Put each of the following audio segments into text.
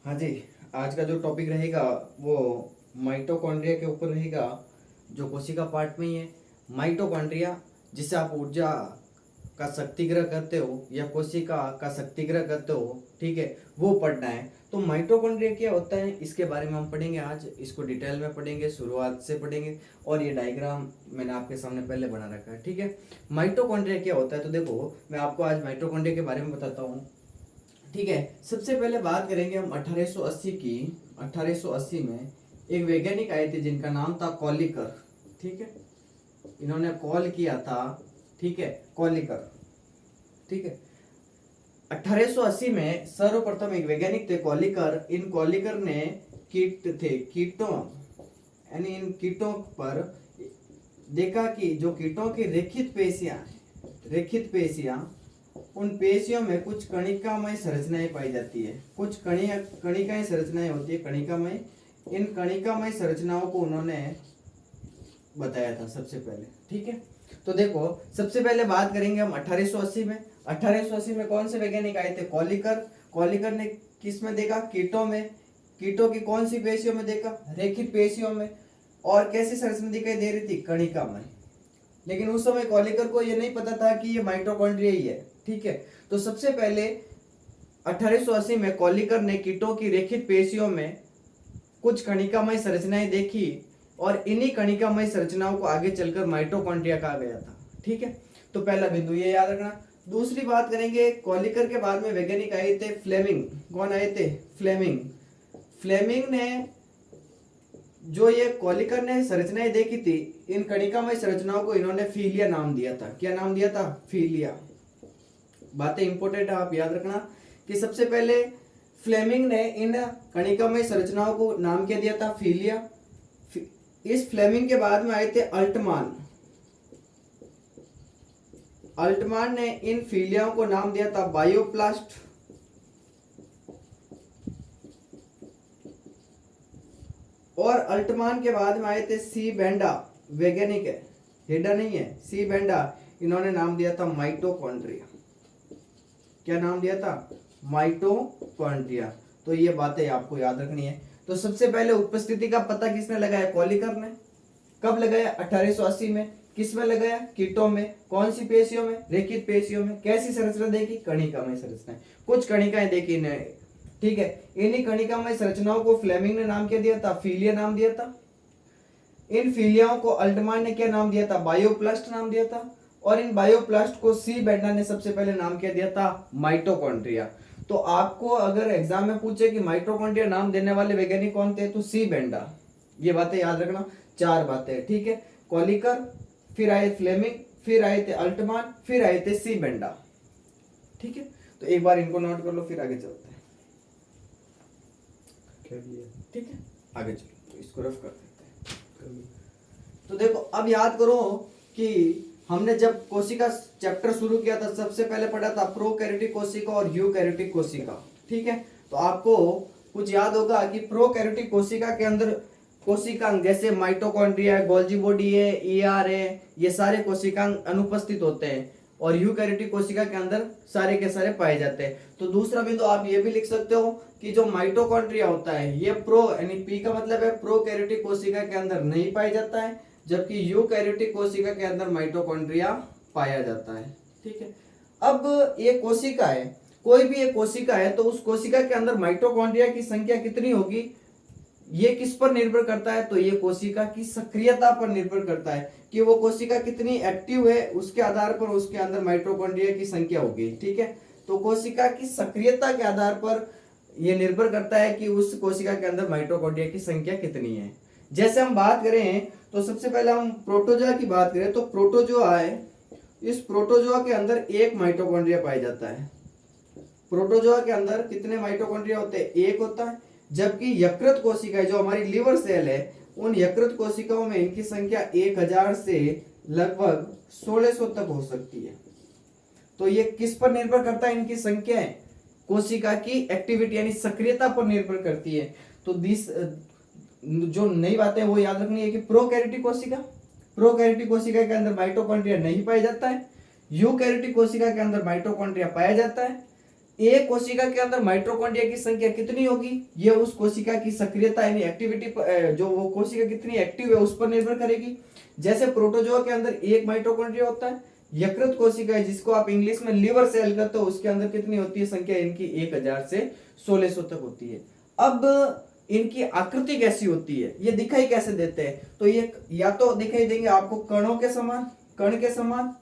हाँ जी। आज का जो टॉपिक रहेगा वो माइटोकॉन्ड्रिया के ऊपर रहेगा, जो कोशिका पार्ट में ही है। माइटोकॉन्ड्रिया जिसे आप ऊर्जा का शक्तिग्रह करते हो या कोशिका का शक्तिग्रह करते हो, ठीक है, वो पढ़ना है। तो माइटोकॉन्ड्रिया क्या होता है इसके बारे में हम पढ़ेंगे आज। इसको डिटेल में पढ़ेंगे, शुरुआत से पढ़ेंगे। और ये डायग्राम मैंने आपके सामने पहले बना रखा है, ठीक है। माइटोकॉन्ड्रिया क्या होता है, तो देखो मैं आपको आज माइटोकॉन्ड्रिया के बारे में बताता हूँ, ठीक है। सबसे पहले बात करेंगे हम 1880 की। 1880 में एक वैज्ञानिक आए थे जिनका नाम था कॉलिकर, ठीक है। इन्होंने कॉल किया था, ठीक है, कॉलिकर, ठीक है। 1880 में सर्वप्रथम एक वैज्ञानिक थे कॉलिकर। इन कॉलिकर ने कीटों यानी इन कीटों पर देखा कि जो कीटों की रेखित पेशियां, उन पेशियों में कुछ कणिकामय संरचनाएं पाई जाती है। कुछ कणिकाएं संरचनाएं होती है, कणिकामय। इन कणिकामय संरचनाओं को उन्होंने बताया था सबसे पहले, ठीक है। तो देखो सबसे पहले बात करेंगे हम 1880 में। 1880 में कौन से वैज्ञानिक आए थे? कॉलिकर। कॉलिकर ने किस में देखा? कीटों में। कीटों की कौन सी पेशियों में देखा? रेखित पेशियों में। और कैसी संरचना दिखाई दे रही थी? कणिकामय। लेकिन उस समय कॉलिकर को यह नहीं पता था कि ये माइटोकॉन्ड्रिया ही है, ठीक है। तो सबसे पहले 1880 में कॉलिकर ने कीटों की रेखित पेशियों में कुछ कणिकामय संरचनाएं देखी और इन्हीं कणिकामय संरचनाओं को आगे चलकर माइटोकॉन्ड्रिया कहा गया था, ठीक है। तो पहला बिंदु ये याद रखना। दूसरी बात करेंगे, कॉलिकर के बाद में वैज्ञानिक आए थे फ्लेमिंग। कौन आए थे? फ्लेमिंग। फ्लेमिंग ने जो ये कॉलिकर ने संरचनाएं देखी थी, इन कणिकामय संरचनाओं को इन्होंने फीलिया नाम दिया था। क्या नाम दिया था? फीलिया। बातें इंपॉर्टेंट है, आप याद रखना कि सबसे पहले फ्लेमिंग ने इन कणिकामय संरचनाओं को नाम क्या दिया था? फीलिया। इस फ्लेमिंग के बाद में आए थे अल्टमान। अल्टमान ने इन फीलियाओं को नाम दिया था बायोप्लास्ट। और अल्टमान के बाद में आए थे सी बेंडा, वैज्ञानिक है, हेडा नहीं है, सी बेंडा। इन्होंने नाम दिया था माइटोकॉन्ड्रिया। क्या नाम दिया था? माइटोकॉन्ड्रिया। तो ये बातें आपको याद रखनी है। तो सबसे पहले उपस्थिति का पता किसने लगाया? कॉलिकर ने। कब लगाया? 1880 में। किस में लगाया? कीटों में। कौन सी पेशियों में? रेखित पेशियों में। कैसी संरचना देखी? कणिकामय संरचना। कुछ कणिकाएं देखी, ठीक है। इन्हीं कणिकामय संरचनाओं को फ्लेमिंग ने नाम क्या दिया था? फीलिया नाम दिया था। इन फीलियाओं को अल्टमान ने क्या नाम दिया था? बायोप्लास्ट नाम दिया था। और इन बायोप्लास्ट को सी बेंडा ने सबसे पहले नाम क्या दिया था? माइटोकॉन्ड्रिया। तो आपको अगर एग्जाम में पूछे कि माइटोकॉन्ड्रिया नाम देने वाले वैज्ञानिक कौन थे, तो सी बेंडा। ये बातें याद रखना, 4 बातें, ठीक है। कॉलिकर, फिर आए फ्लेमिंग, फिर आए थे अल्टमान, फिर आए थे सी बेंडा, ठीक है। तो एक बार इनको नोट कर लो, फिर आगे चलते हैं, ठीक है। आगे चलो, तो इसको रफ कर देते हैं। तो देखो अब याद करो कि हमने जब कोशिका चैप्टर शुरू किया था, सबसे पहले पढ़ा था प्रोकैरियोटिक कोशिका और यूकैरियोटिक कोशिका, ठीक है। तो आपको कुछ याद होगा कि प्रोकैरियोटिक कोशिका के अंदर कोशिकांग जैसे माइटोकॉन्ड्रिया है, गोल्जी बॉडी है, ईआर है, ये सारे कोशिकांग अनुपस्थित होते हैं। और यूकैरियोटिक कोशिका के अंदर सारे के सारे पाए जाते हैं। तो दूसरा बिंदु आप ये भी लिख सकते हो कि जो माइटोकॉन्ड्रिया होता है ये प्रो यानी पी का मतलब है प्रोकैरियोटिक कोशिका के अंदर नहीं पाया जाता है, जबकि यूकैरियोटिक कोशिका के अंदर माइटोकॉन्ड्रिया पाया जाता है, ठीक है। अब ये कोशिका है, कोई भी एक कोशिका है, तो उस कोशिका के अंदर माइटोकॉन्ड्रिया की संख्या कितनी होगी, ये किस पर निर्भर करता है? तो ये कोशिका की सक्रियता पर निर्भर करता है कि वो कोशिका कितनी एक्टिव है, उसके आधार पर उसके अंदर माइटोकॉन्ड्रिया की संख्या होगी, ठीक है। तो कोशिका की सक्रियता के आधार पर यह निर्भर करता है कि उस कोशिका के अंदर माइटोकॉन्ड्रिया की संख्या कितनी है। जैसे हम बात करें तो सबसे पहले हम प्रोटोजोआ की बात करें, तो प्रोटोजोआ है, इस प्रोटोजोआ के अंदर एक माइटोकॉन्ड्रिया पाया जाता है। प्रोटोजोआ के अंदर कितने माइटोकॉन्ड्रिया होते हैं? एक होता है। जबकि यकृत कोशिका जो हमारी लिवर सेल है, उन यकृत कोशिकाओं में इनकी संख्या 1000 से लगभग 1600 तक हो सकती है। तो ये किस पर निर्भर करता है? इनकी संख्या है कोशिका की एक्टिविटी यानी सक्रियता पर निर्भर करती है। तो जो नई बात है वो याद रखनी है कि प्रोकैरियोटिक कोशिका के अंदर माइटोकॉन्ड्रिया नहीं पाया जाता है, यूकैरियोटिक कोशिका के अंदर माइटोकॉन्ड्रिया पाया जाता है। एक कोशिका के अंदर माइटोकॉन्ड्रिया की संख्या कितनी होगी, ये उस कोशिका की सक्रियता यानी एक्टिविटी जो वो कोशिका कितनी एक्टिव है उस पर निर्भर करेगी। जैसे प्रोटोजोआ के अंदर एक माइटोकॉन्ड्रिया होता है, यकृत कोशिका है जिसको आप इंग्लिश में लिवर सेल कहते हो, उसके अंदर कितनी होती है संख्या, इनकी 1000 से 1600 तक होती है। अब इनकी आकृति कैसी होती है, ये दिखाई कैसे देते हैं, तो ये या तो दिखाई देंगे आपको कणों के समान, कण के समान,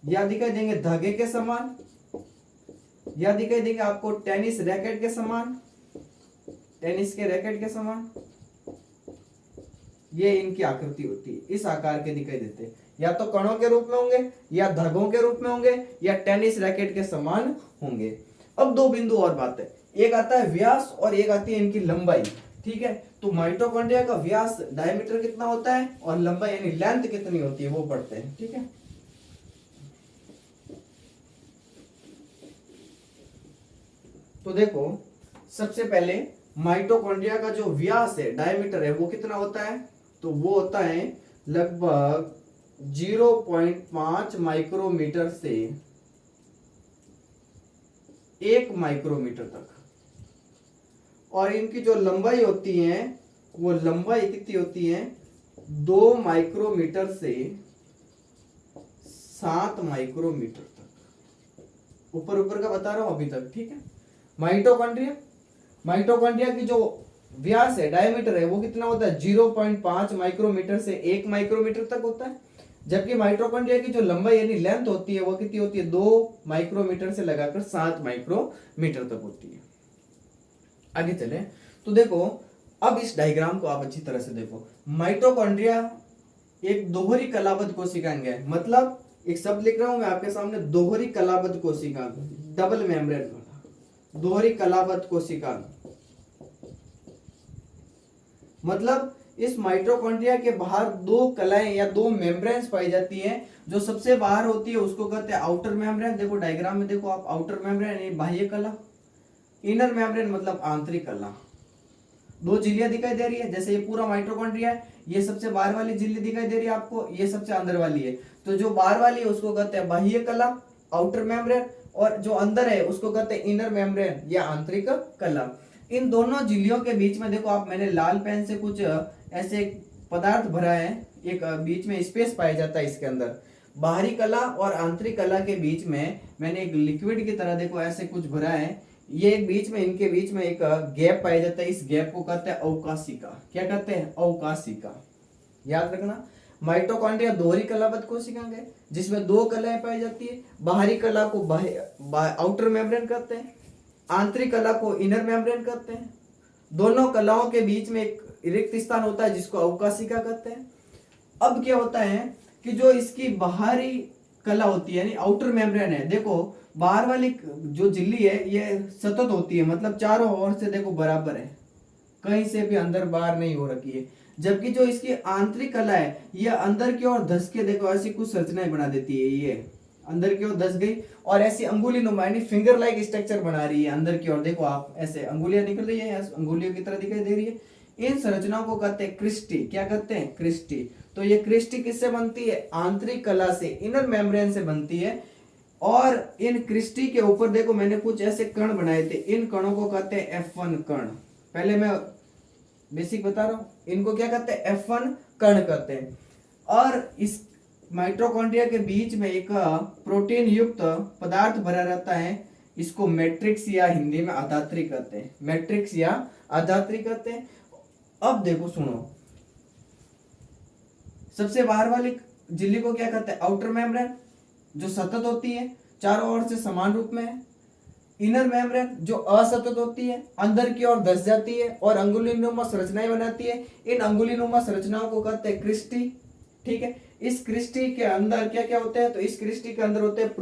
या दिखाई देंगे धागे के समान, या दिखाई देंगे आपको टेनिस रैकेट के समान, टेनिस के रैकेट के समान। ये इनकी आकृति होती है, इस आकार के दिखाई देते हैं, या तो कणों के रूप में होंगे, या धागों के रूप में होंगे, या टेनिस रैकेट के समान होंगे। अब दो बिंदु और बात है, एक आता है व्यास और एक आती है इनकी लंबाई। ठीक है, तो माइटोकॉन्ड्रिया का व्यास डायमीटर कितना होता है और लंबाई यानी लेंथ कितनी होती है वो पढ़ते हैं। ठीक है, तो देखो सबसे पहले माइटोकॉन्ड्रिया का जो व्यास है डायमीटर है वो कितना होता है, तो वो होता है लगभग 0.5 माइक्रोमीटर से 1 माइक्रोमीटर तक। और इनकी जो लंबाई होती है वो लंबाई कितनी होती है, 2 माइक्रोमीटर से 7 माइक्रोमीटर तक। ऊपर ऊपर का बता रहा हूं अभी तक। ठीक है, माइटोकॉन्ड्रिया, माइटोकॉन्ड्रिया की जो व्यास है डायमीटर है वो कितना होता है, 0.5 माइक्रोमीटर से 1 माइक्रोमीटर तक होता है। जबकि माइटोकॉन्ड्रिया की जो लंबाई यानी लेंथ होती है वो कितनी होती है, 2 माइक्रोमीटर से लगाकर 7 माइक्रोमीटर तक होती है। आगे चले तो देखो, अब इस डायग्राम को आप अच्छी तरह से देखो। माइटोकॉन्ड्रिया एक दोहरी कलाबद्ध कोशिकांग है, मतलब एक शब्द लिख रहा हूं मैं आपके सामने, दोहरी कलाबद्ध कोशिकांग, डबल मेम्ब्रेन वाला दोहरी कलाबद्ध कोशिकांग। मतलब इस माइटोकॉन्ड्रिया के बाहर दो कलाएं या दो मेम्ब्रेन्स पाई जाती हैं। जो सबसे बाहर होती है उसको कहते हैं आउटर मेम्ब्रेन। देखो डायग्राम में देखो आप, आउटर मेम्ब्रेन यानी बाह्य कला, इनर मेम्ब्रेन मतलब आंतरिक कला। दो झिल्लियां दिखाई दे रही है, जैसे ये पूरा माइटोकॉन्ड्रिया है, ये सबसे बाहर वाली झिल्ली दिखाई दे रही है आपको, ये सबसे अंदर वाली है। तो जो बाहर वाली है उसको कहते हैं बाह्य कला, आउटर मेम्ब्रेन, और जो अंदर है उसको कहते हैं इनर मेम्ब्रेन या आंतरिक कला। इन दोनों झिल्लियों के बीच में देखो आप, मैंने लाल पेन से कुछ ऐसे पदार्थ भरा है, एक बीच में स्पेस पाया जाता है इसके अंदर। बाहरी कला और आंतरिक कला के बीच में मैंने एक लिक्विड की तरह देखो ऐसे कुछ भरा है। ये एक बीच में, इनके बीच में एक गैप पाया जाता है, इस गैप को कहते हैं अवकाशिका। क्या कहते हैं, अवकाशिका। याद रखना, माइटोकॉन्ड्रिया दोहरी कलाबद्ध कोशिकांग है जिसमें दो कलाएं पाई जाती है। बाहरी कला को आउटर मेम्ब्रेन कहते हैं, आंतरिक कला को इनर मेम्ब्रेन कहते हैं। दोनों कलाओं के बीच में एक रिक्त स्थान होता है जिसको अवकाशिका कहते हैं। अब क्या होता है कि जो इसकी बाहरी कला होती है यानी आउटर मेम्ब्रेन है, देखो बाहर वाली जो झिल्ली है ये सतत होती है, मतलब चारों ओर से देखो बराबर है, कहीं से भी अंदर बाहर नहीं हो रखी है। जबकि जो इसकी आंतरिक कला है ये अंदर की ओर धस के देखो ऐसी कुछ संरचनाएं बना देती है। ये अंदर की ओर धस गई और ऐसी अंगुली नुमा यानी फिंगर लाइक स्ट्रक्चर बना रही है अंदर की ओर। देखो आप, ऐसे अंगुलियां निकल रही है, अंगुलियों की तरह दिखाई दे रही है। इन संरचनाओं को कहते हैं क्रिस्टी। क्या कहते हैं, क्रिस्टी। तो ये क्रिस्टी किससे बनती है, आंतरिक कला से, इनर मेम्ब्रेन से बनती है। और इन क्रिस्टी के ऊपर देखो मैंने कुछ ऐसे कण बनाए थे, इन कणों को कहते हैं F1 कण। पहले मैं बेसिक बता रहा हूं, इनको क्या कहते हैं, F1 कण कहते हैं। और इस माइटोकॉन्ड्रिया के बीच में एक प्रोटीन युक्त पदार्थ भरा रहता है, इसको मैट्रिक्स या हिंदी में आधात्री कहते हैं, मैट्रिक्स या आधात्री कहते हैं। अब देखो सुनो, सबसे बाहर वाली झिल्ली को क्या कहते हैं, आउटर मेम्ब्रेन, जो सतत होती है, चारों ओर से समान रूप में है। इनर मेम्ब्रेन जो असतत होती है, अंदर की ओर धस जाती है और अंगुलीनुमा संरचनाएं बनाती है। इन अंगुलीनुमा संरचनाओं को कहते हैं क्रिस्टी। ठीक है, इस क्रिस्टी के अंदर क्या क्या होते हैं, तो इस क्रिस्टी के अंदर होते हैं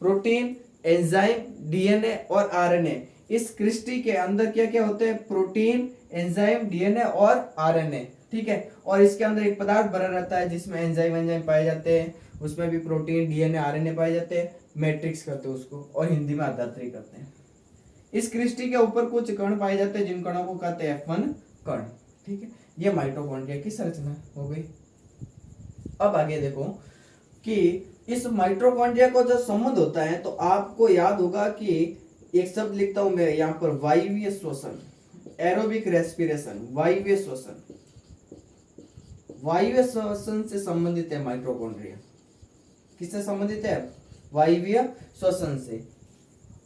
प्रोटीन, एंजाइम, डीएनए और आरएनए। इस क्रिस्टी के अंदर क्या क्या होते हैं, प्रोटीन, एंजाइम, डीएनए और आरएनए। ठीक है, और इसके अंदर एक पदार्थ भरा रहता है जिसमें एंजाइम पाए जाते हैं, उसमें भी प्रोटीन, डीएनए, आरएनए पाए जाते हैं। मैट्रिक्स करते हैं उसको, और हिंदी में आधात्री करते हैं। इस क्रिस्टी के ऊपर कुछ कण पाए जाते हैं जिन कणों को कहते हैं F1 कण। ठीक है, ये माइटोकॉन्ड्रिया की संरचना हो गई। अब आगे देखो कि इस माइटोकॉन्ड्रिया को जो संबंध होता है तो आपको याद होगा कि एक शब्द लिखता हूं मैं यहाँ पर, वायवीय श्वसन, एरोबिक रेस्पिरेशन, वायवीय श्वसन। वायवीय श्वसन से संबंधित है माइटोकॉन्ड्रिया। किससे संबंधित है? वायवीय श्वसन से।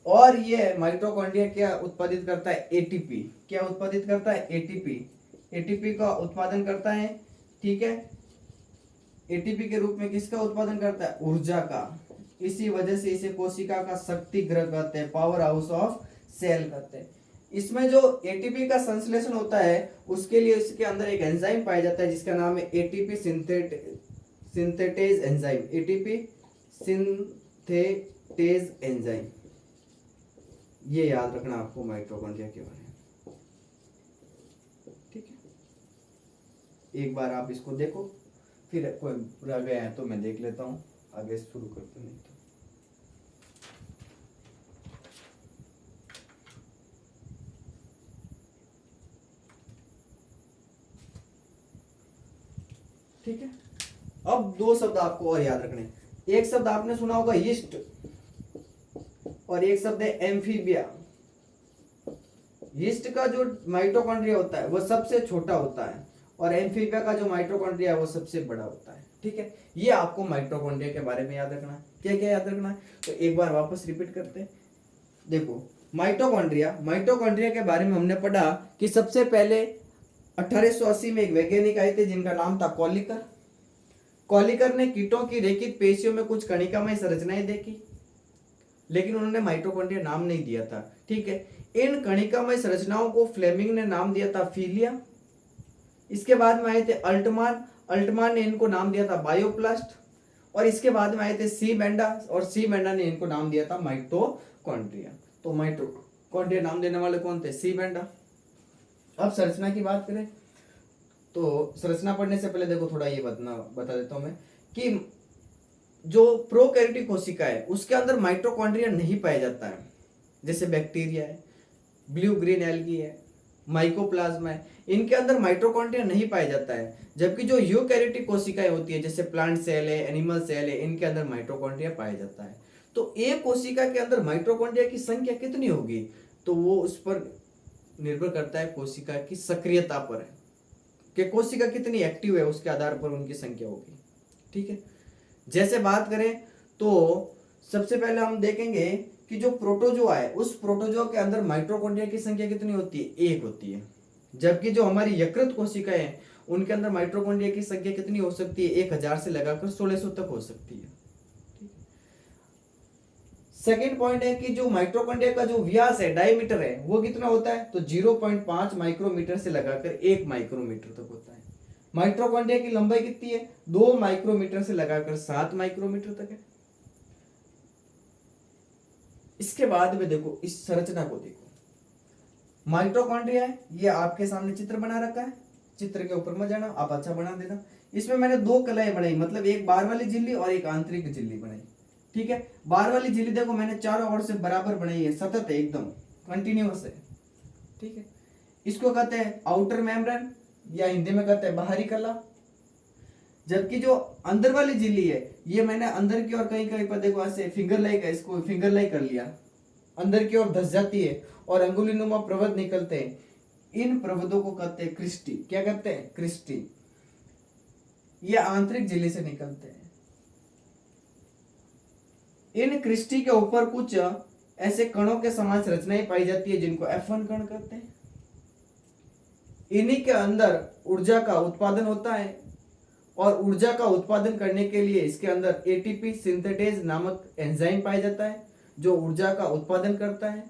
और ये माइटोकॉन्ड्रिया क्या उत्पादित करता है? एटीपी। क्या उत्पादित करता है? एटीपी। एटीपी का उत्पादन करता है, ठीक है। एटीपी के रूप में किसका उत्पादन करता है? ऊर्जा का। इसी वजह से इसे कोशिका का शक्ति गृह कहते हैं, पावर हाउस ऑफ सेल कहते हैं। इसमें जो एटीपी का संश्लेषण होता है उसके लिए इसके अंदर एक एंजाइम पाया जाता है जिसका नाम है ATP synthetase enzyme. ATP synthetase enzyme, ये याद रखना आपको माइटोकॉन्ड्रिया के बारे में, ठीक है। एक बार आप इसको देखो, फिर कोई रह गया है तो मैं देख लेता हूं, आगे शुरू करते नहीं तो। ठीक है। अब दो शब्द आपको और याद रखने। एक शब्द आपने सुना होगा यीस्ट, और एक शब्द है एम्फीबिया। यीस्ट का जो माइटोकॉन्ड्रिया होता है वो सबसे छोटा होता है, और एम्फीबिया का जो माइटोकॉन्ड्रिया है वो सबसे बड़ा होता है, ठीक है। ये आपको माइटोकॉन्ड्रिया के बारे में याद रखना है। क्या क्या याद रखना है? तो एक बार वापस रिपीट करते हैं। देखो, माइटोकॉन्ड्रिया के बारे में हमने पढ़ा कि सबसे पहले 1880 में एक वैज्ञानिक आए थे जिनका नाम था कॉलिकर। कॉलिकर ने कीटों की रेखित पेशियों में कुछ कणिकामय संरचनाएं देखी, लेकिन उन्होंने माइटोकॉन्ड्रिया नाम नहीं दिया था, ठीक है। इन कणिकामय संरचनाओं को फ्लेमिंग ने नाम दिया था फिलिया। इसके बाद में आए थे अल्टमान ने इनको नाम दिया था बायोप्लास्ट, और इसके बाद में आए थे सी बेंडा, और सी बेंडा ने इनको नाम दिया था माइटोकॉन्ड्रिया। तो माइटोकॉन्ड्रिया नाम देने वाले कौन थे? सी बेंडा। अब संरचना की बात करें तो संरचना पढ़ने से पहले देखो थोड़ा ये बता देता हूं मैं कि जो प्रोकैरियोटिक कोशिका है उसके अंदर माइटोकॉन्ड्रिया नहीं पाया जाता है। जैसे बैक्टीरिया है, ब्लू ग्रीन एल्गी है, माइकोप्लाज्मा है, इनके अंदर माइटोकॉन्ड्रिया नहीं पाया जाता है। जबकि जो यूकैरियोटिक कोशिकाएं होती है जैसे प्लांट सेल है, एनिमल सेल है, इनके अंदर माइटोकॉन्ड्रिया पाया जाता है। तो एक कोशिका के अंदर माइटोकॉन्ड्रिया की संख्या कितनी होगी? तो वो उस पर निर्भर करता है कोशिका की सक्रियता पर है कि कोशिका कितनी एक्टिव है, उसके आधार पर उनकी संख्या होगी, ठीक है। जैसे बात करें तो सबसे पहले हम देखेंगे कि जो प्रोटोजोआ है उस प्रोटोजोआ के अंदर माइटोकॉन्ड्रिया की संख्या कितनी होती है? 1 होती है। जबकि जो हमारी यकृत कोशिकाएं हैं उनके अंदर माइटोकॉन्ड्रिया की संख्या कितनी हो सकती है? 1000 से लगाकर 1600 तक हो सकती है। सेकेंड पॉइंट है कि जो माइटोकॉन्ड्रिया का जो व्यास है, डायमीटर है, वो कितना होता है? तो 0.5 माइक्रोमीटर से लगाकर 1 माइक्रोमीटर तक होता है। माइटोकॉन्ड्रिया की लंबाई कितनी है? 2 माइक्रोमीटर से लगाकर 7 माइक्रोमीटर तक है। इसके बाद में देखो इस संरचना को देखो, माइटोकॉन्ड्रिया है, ये आपके सामने चित्र बना रखा है, चित्र के ऊपर मत जाना, आप अच्छा बना देना। इसमें मैंने 2 कलाएं बनाई, मतलब एक बाहर वाली झिल्ली और एक आंतरिक झिल्ली बनाई, ठीक है। बाहर वाली झिल्ली देखो मैंने चारों ओर से बराबर बनाई है, सतत है, एकदम कंटिन्यूअस है, ठीक है। इसको कहते हैं आउटर मेम्ब्रेन, या हिंदी में कहते हैं बाहरी कला। जबकि जो अंदर वाली झिल्ली है ये मैंने अंदर की ओर कहीं कहीं पर देखो ऐसे फिंगर लाइक है, इसको फिंगर लाइक कर लिया, अंदर की ओर धस जाती है और अंगुलीनुमा प्रवध निकलते हैं। इन प्रवधों को कहते हैं क्रिस्टी। क्या कहते हैं? क्रिस्टी। ये आंतरिक झिल्ली से निकलते हैं। इन क्रिस्टी के ऊपर कुछ ऐसे कणों के समान संरचनाएं पाई जाती है जिनको F1 कण कहते हैं। इन्हीं के अंदर ऊर्जा का उत्पादन होता है, और ऊर्जा का उत्पादन करने के लिए इसके अंदर एटीपी सिंथेटेज नामक एंजाइम पाया जाता है जो ऊर्जा का उत्पादन करता है।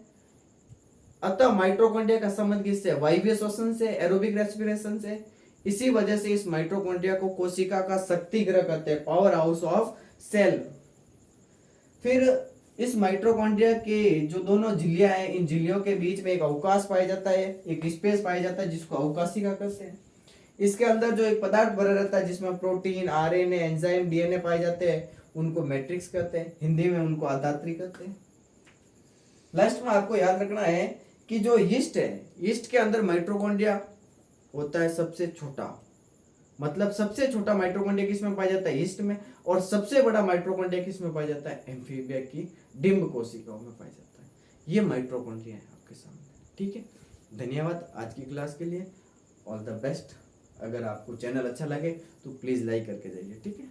अतः माइटोकॉन्ड्रिया का संबंध किससे? वायवीय श्वसन से, एरोबिक रेस्पिरेशन से। इसी वजह से इस माइटोकॉन्ड्रिया को कोशिका का शक्ति गृह कहते हैं, पावर हाउस ऑफ सेल। फिर इस माइटोकॉन्ड्रिया के जो दोनों झिल्लियां हैं, इन झिल्लियों के बीच में एक अवकाश पाया जाता है, एक स्पेस पाया जाता है जिसको अवकाशिका कहते हैं। इसके अंदर जो एक पदार्थ भरा रहता है जिसमें प्रोटीन, आरएनए, एंजाइम, डीएनए पाए जाते हैं, उनको मैट्रिक्स कहते हैं, हिंदी में उनको आधात्री कहते हैं। लास्ट में आपको याद रखना है कि जो यीस्ट है, यीस्ट के अंदर माइटोकॉन्ड्रिया होता है सबसे छोटा। मतलब सबसे छोटा माइटोकॉन्ड्रिया किसमें पाया जाता है? ईस्ट में। और सबसे बड़ा माइटोकॉन्ड्रिया किसमें पाया जाता है? एम्फीबिया की डिम्ब कोशिकाओं में पाया जाता है। ये माइटोकॉन्ड्रिया है आपके सामने, ठीक है। धन्यवाद आज की क्लास के लिए, ऑल द बेस्ट। अगर आपको चैनल अच्छा लगे तो प्लीज़ लाइक करके जाइए, ठीक है।